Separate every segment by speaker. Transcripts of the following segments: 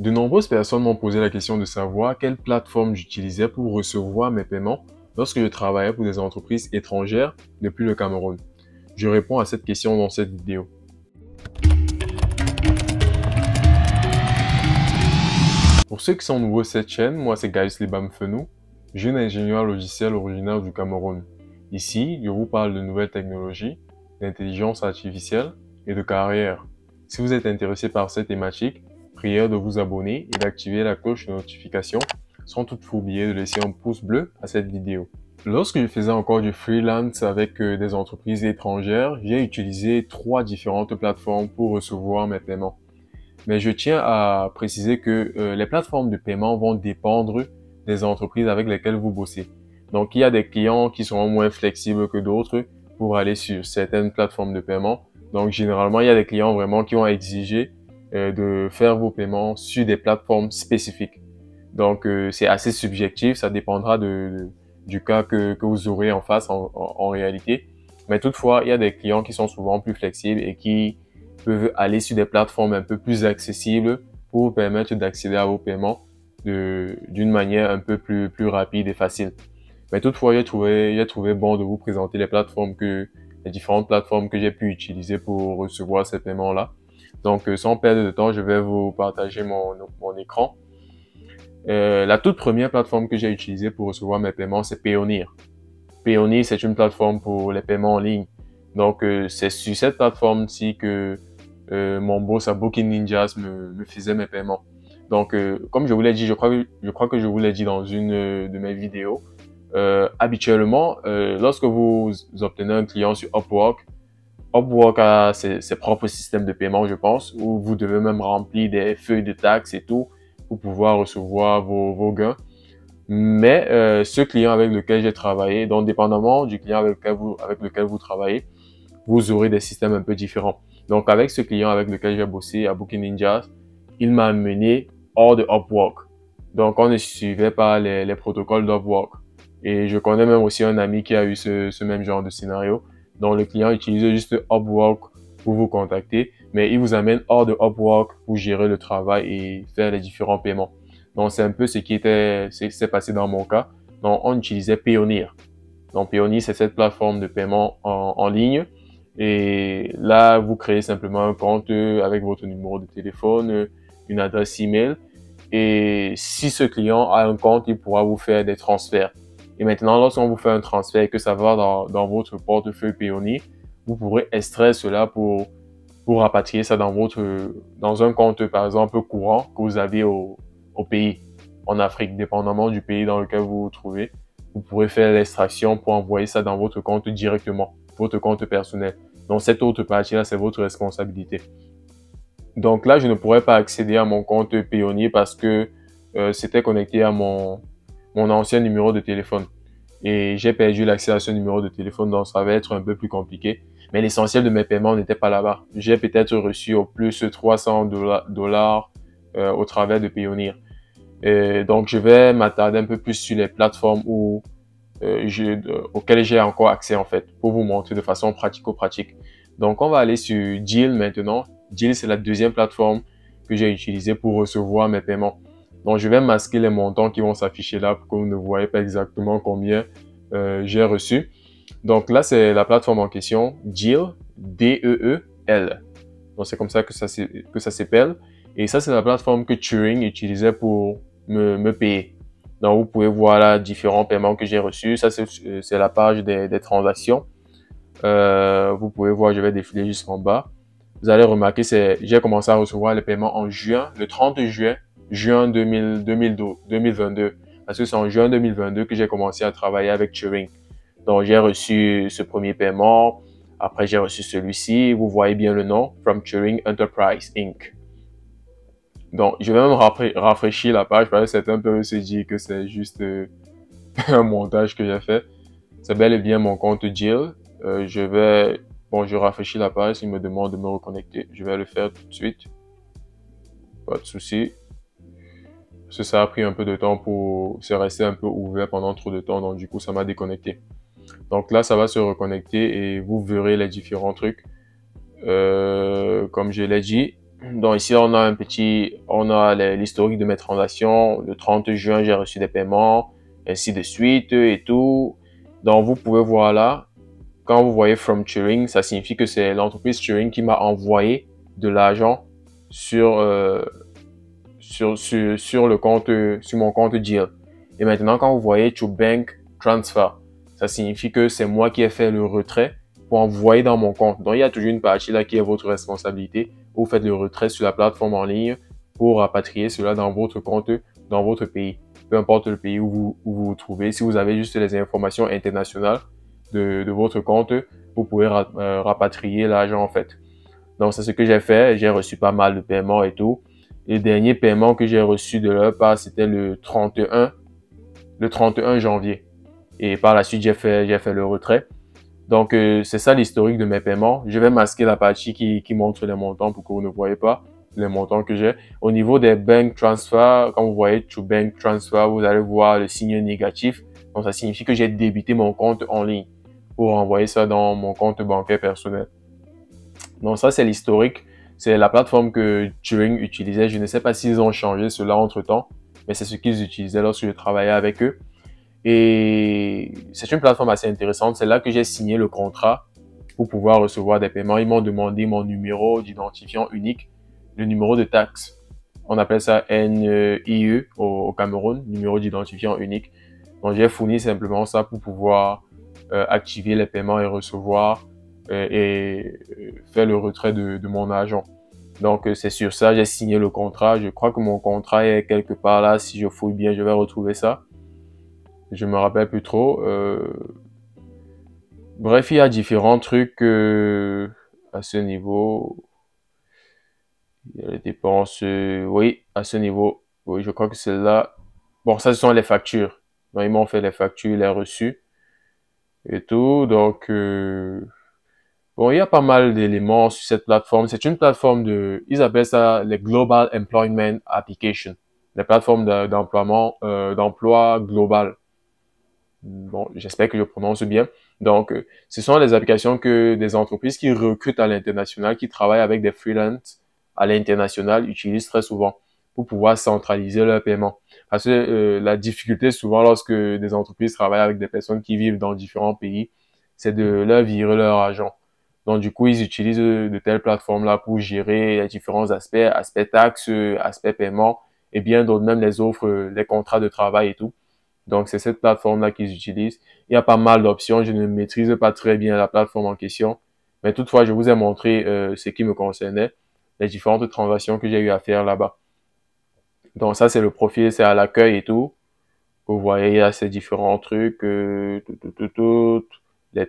Speaker 1: De nombreuses personnes m'ont posé la question de savoir quelle plateforme j'utilisais pour recevoir mes paiements lorsque je travaillais pour des entreprises étrangères depuis le Cameroun. Je réponds à cette question dans cette vidéo. Pour ceux qui sont nouveaux sur cette chaîne, moi c'est Gaius Libam Fenou, jeune ingénieur logiciel originaire du Cameroun. Ici, je vous parle de nouvelles technologies, d'intelligence artificielle et de carrière. Si vous êtes intéressé par cette thématique, prière de vous abonner et d'activer la cloche de notification, sans toutefois oublier de laisser un pouce bleu à cette vidéo. Lorsque je faisais encore du freelance avec des entreprises étrangères, j'ai utilisé 3 différentes plateformes pour recevoir mes paiements. Mais je tiens à préciser que les plateformes de paiement vont dépendre des entreprises avec lesquelles vous bossez. Donc, il y a des clients qui seront moins flexibles que d'autres pour aller sur certaines plateformes de paiement. Donc, généralement, il y a des clients vraiment qui vont exiger de faire vos paiements sur des plateformes spécifiques. Donc, c'est assez subjectif, ça dépendra du cas que vous aurez en face en réalité. Mais toutefois, il y a des clients qui sont souvent plus flexibles et qui peuvent aller sur des plateformes un peu plus accessibles pour vous permettre d'accéder à vos paiements d'une manière un peu plus rapide et facile. Mais toutefois, j'ai trouvé bon de vous présenter les différentes plateformes que j'ai pu utiliser pour recevoir ces paiements-là. Donc, sans perdre de temps, je vais vous partager mon écran. La toute première plateforme que j'ai utilisée pour recevoir mes paiements, c'est Payoneer. Payoneer, c'est une plateforme pour les paiements en ligne. Donc, c'est sur cette plateforme-ci que mon boss à Booking Ninjas me faisait mes paiements. Donc, comme je vous l'ai dit, je crois que je vous l'ai dit dans une de mes vidéos, habituellement, lorsque vous obtenez un client sur Upwork, Upwork a ses propres systèmes de paiement, je pense, où vous devez même remplir des feuilles de taxes et tout pour pouvoir recevoir vos gains. Mais ce client avec lequel j'ai travaillé, donc dépendamment du client avec lequel vous travaillez, vous aurez des systèmes un peu différents. Donc avec ce client avec lequel j'ai bossé à Booking Ninjas, il m'a amené hors de Upwork. Donc on ne suivait pas les protocoles d'Upwork. Et je connais même aussi un ami qui a eu ce même genre de scénario. Donc le client utilise juste Upwork pour vous contacter, mais il vous amène hors de Upwork pour gérer le travail et faire les différents paiements. Donc c'est un peu ce qui s'est passé dans mon cas. Donc on utilisait Payoneer. Donc Payoneer, c'est cette plateforme de paiement en ligne. Et là, vous créez simplement un compte avec votre numéro de téléphone, une adresse email. Et si ce client a un compte, il pourra vous faire des transferts. Et maintenant, lorsqu'on vous fait un transfert et que ça va dans votre portefeuille Payoneer, vous pourrez extraire cela pour rapatrier ça dans un compte, par exemple, courant que vous avez au pays, en Afrique, dépendamment du pays dans lequel vous vous trouvez. Vous pourrez faire l'extraction pour envoyer ça dans votre compte directement, votre compte personnel. Donc, cette autre partie-là, c'est votre responsabilité. Donc là, je ne pourrais pas accéder à mon compte Payoneer parce que c'était connecté à mon ancien numéro de téléphone. Et j'ai perdu l'accès à ce numéro de téléphone, donc ça va être un peu plus compliqué. Mais l'essentiel de mes paiements n'était pas là-bas. J'ai peut-être reçu au plus $300 au travers de Payoneer. Donc, je vais m'attarder un peu plus sur les plateformes auxquelles j'ai encore accès, en fait, pour vous montrer de façon pratico-pratique. Donc, on va aller sur Deel maintenant. Deel, c'est la deuxième plateforme que j'ai utilisée pour recevoir mes paiements. Donc, je vais masquer les montants qui vont s'afficher là pour que vous ne voyez pas exactement combien j'ai reçu. Donc, là, c'est la plateforme en question, Deel, D-E-E-L. Donc, c'est comme ça que ça s'appelle. Et ça, c'est la plateforme que Turing utilisait pour me payer. Donc, vous pouvez voir là différents paiements que j'ai reçus. Ça, c'est la page des transactions. Vous pouvez voir, je vais défiler jusqu'en bas. Vous allez remarquer, j'ai commencé à recevoir les paiements en juin, le 30 juin 2022. Parce que c'est en juin 2022 que j'ai commencé à travailler avec Turing. Donc, j'ai reçu ce premier paiement. Après, j'ai reçu celui-ci. Vous voyez bien le nom, From Turing Enterprise Inc. Donc, je vais même rafraîchir la page parce que certains peuvent se dire que c'est juste un montage que j'ai fait. C'est bel et bien mon compte Deel. Je rafraîchis la page, il me demande de me reconnecter. Je vais le faire tout de suite. Pas de souci. Parce que ça a pris un peu de temps c'est resté un peu ouvert pendant trop de temps, donc du coup, ça m'a déconnecté. Donc là, ça va se reconnecter et vous verrez les différents trucs. Comme je l'ai dit, Donc ici, on a l'historique de mes transactions. Le 30 juin, j'ai reçu des paiements, ainsi de suite et tout. Donc vous pouvez voir là, quand vous voyez From Turing, ça signifie que c'est l'entreprise Turing qui m'a envoyé de l'argent sur, sur le compte, sur mon compte Deal. Et maintenant, quand vous voyez To Bank Transfer, ça signifie que c'est moi qui ai fait le retrait pour envoyer dans mon compte. Donc, il y a toujours une partie là qui est votre responsabilité. Vous faites le retrait sur la plateforme en ligne pour rapatrier cela dans votre compte, dans votre pays. Peu importe le pays où vous vous trouvez. Si vous avez juste les informations internationales de votre compte, vous pouvez rapatrier l'argent en fait. Donc, c'est ce que j'ai fait. J'ai reçu pas mal de paiements et tout. Le dernier paiement que j'ai reçu de leur part, c'était le 31 janvier. Et par la suite, j'ai fait le retrait. Donc, c'est ça l'historique de mes paiements. Je vais masquer la partie qui montre les montants pour que vous ne voyez pas les montants que j'ai. Au niveau des bank transfers, quand vous voyez To Bank Transfer, vous allez voir le signe négatif. Donc, ça signifie que j'ai débité mon compte en ligne pour envoyer ça dans mon compte bancaire personnel. Donc, ça, c'est l'historique. C'est la plateforme que Turing utilisait. Je ne sais pas s'ils ont changé cela entre-temps, mais c'est ce qu'ils utilisaient lorsque je travaillais avec eux. Et c'est une plateforme assez intéressante. C'est là que j'ai signé le contrat pour pouvoir recevoir des paiements. Ils m'ont demandé mon numéro d'identifiant unique, le numéro de taxe. On appelle ça NIE au Cameroun, numéro d'identifiant unique. Donc, j'ai fourni simplement ça pour pouvoir activer les paiements et recevoir et faire le retrait de mon argent. Donc, c'est sur ça, j'ai signé le contrat. Je crois que mon contrat est quelque part là. Si je fouille bien, je vais retrouver ça. Je me rappelle plus trop. Bref, il y a différents trucs à ce niveau. Il y a les dépenses. Oui, à ce niveau. Oui, je crois que c'est là. Bon, ça, ce sont les factures. Donc, ils m'ont fait les factures, les reçus et tout. Donc, bon, il y a pas mal d'éléments sur cette plateforme. C'est une plateforme ils appellent ça les Global Employment Application. Les plateformes d'emploi global. Bon, j'espère que je prononce bien. Donc, ce sont les applications que des entreprises qui recrutent à l'international, qui travaillent avec des freelances à l'international, utilisent très souvent pour pouvoir centraliser leurs paiements. Parce que la difficulté souvent lorsque des entreprises travaillent avec des personnes qui vivent dans différents pays, c'est de leur virer leur argent. Donc, du coup, ils utilisent de telles plateformes-là pour gérer les différents aspects, aspects taxes, aspects paiement, et bien d'autres, même les offres, les contrats de travail et tout. Donc, c'est cette plateforme-là qu'ils utilisent. Il y a pas mal d'options. Je ne maîtrise pas très bien la plateforme en question. Mais toutefois, je vous ai montré ce qui me concernait, les différentes transactions que j'ai eu à faire là-bas. Donc, ça, c'est le profil, c'est à l'accueil et tout. Vous voyez, il y a ces différents trucs, les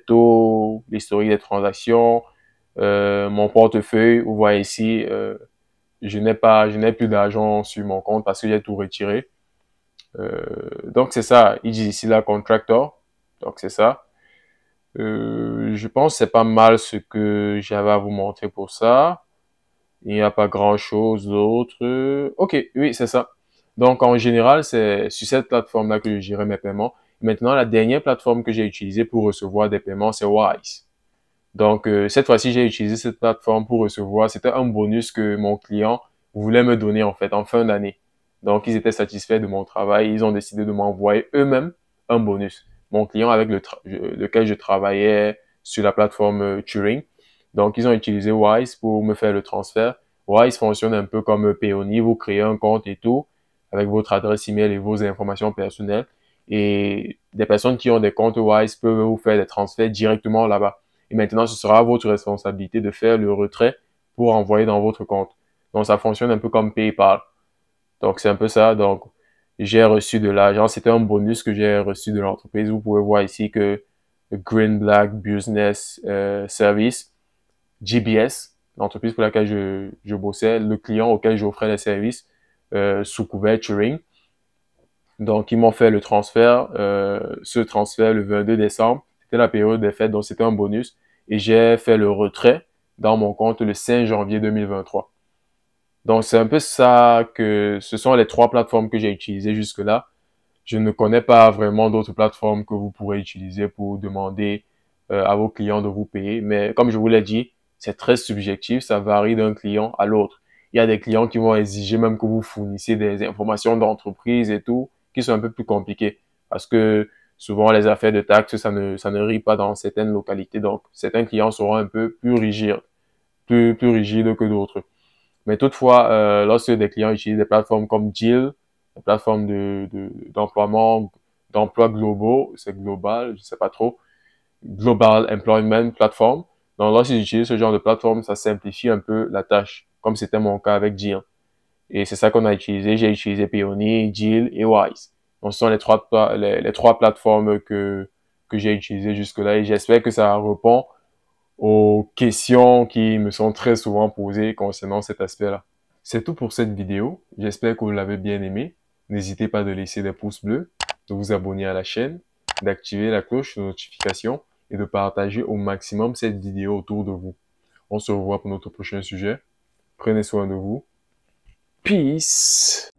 Speaker 1: taux, l'historique des transactions, mon portefeuille. Vous voyez ici, je n'ai plus d'argent sur mon compte parce que j'ai tout retiré. Donc, c'est ça. Ils disent ici la contractor. Donc, c'est ça. Je pense que c'est pas mal ce que j'avais à vous montrer pour ça. Il n'y a pas grand-chose d'autre. Ok, oui, c'est ça. Donc, en général, c'est sur cette plateforme-là que je gérais mes paiements. Maintenant, la dernière plateforme que j'ai utilisée pour recevoir des paiements, c'est Wise. Donc, cette fois-ci, j'ai utilisé cette plateforme pour recevoir. C'était un bonus que mon client voulait me donner, en fait, en fin d'année. Donc, ils étaient satisfaits de mon travail. Ils ont décidé de m'envoyer eux-mêmes un bonus. Mon client avec lequel je travaillais sur la plateforme Turing. Donc, ils ont utilisé Wise pour me faire le transfert. Wise fonctionne un peu comme Payoneer. Vous créez un compte et tout, avec votre adresse email et vos informations personnelles. Et des personnes qui ont des comptes Wise peuvent vous faire des transferts directement là-bas. Et maintenant, ce sera votre responsabilité de faire le retrait pour envoyer dans votre compte. Donc, ça fonctionne un peu comme PayPal. Donc, c'est un peu ça. Donc, j'ai reçu de l'argent. C'était un bonus que j'ai reçu de l'entreprise. Vous pouvez voir ici que Green Black Business Service, GBS, l'entreprise pour laquelle je bossais, le client auquel j'offrais les services sous couvert Turing. Donc, ils m'ont fait le transfert, ce transfert le 22 décembre. C'était la période des fêtes, donc c'était un bonus. Et j'ai fait le retrait dans mon compte le 5 janvier 2023. Donc, c'est un peu ça que ce sont les trois plateformes que j'ai utilisées jusque-là. Je ne connais pas vraiment d'autres plateformes que vous pourrez utiliser pour demander à vos clients de vous payer. Mais comme je vous l'ai dit, c'est très subjectif, ça varie d'un client à l'autre. Il y a des clients qui vont exiger même que vous fournissiez des informations d'entreprise et tout, qui sont un peu plus compliquées. Parce que souvent, les affaires de taxes, ça ne rit pas dans certaines localités. Donc, certains clients seront un peu plus rigides, plus rigides que d'autres. Mais toutefois, lorsque des clients utilisent des plateformes comme Jill, des plateformes d'emploi globaux, c'est global, je sais pas trop, Global Employment Platform. Donc, lorsqu'ils utilisent ce genre de plateforme, ça simplifie un peu la tâche, comme c'était mon cas avec Jill. Et c'est ça qu'on a utilisé. J'ai utilisé Payoneer, Jill et Wise. Donc, ce sont les trois plateformes que j'ai utilisées jusque-là et j'espère que ça répond aux questions qui me sont très souvent posées concernant cet aspect-là. C'est tout pour cette vidéo. J'espère que vous l'avez bien aimé. N'hésitez pas de laisser des pouces bleus, de vous abonner à la chaîne, d'activer la cloche de notification et de partager au maximum cette vidéo autour de vous. On se revoit pour notre prochain sujet. Prenez soin de vous. Peace!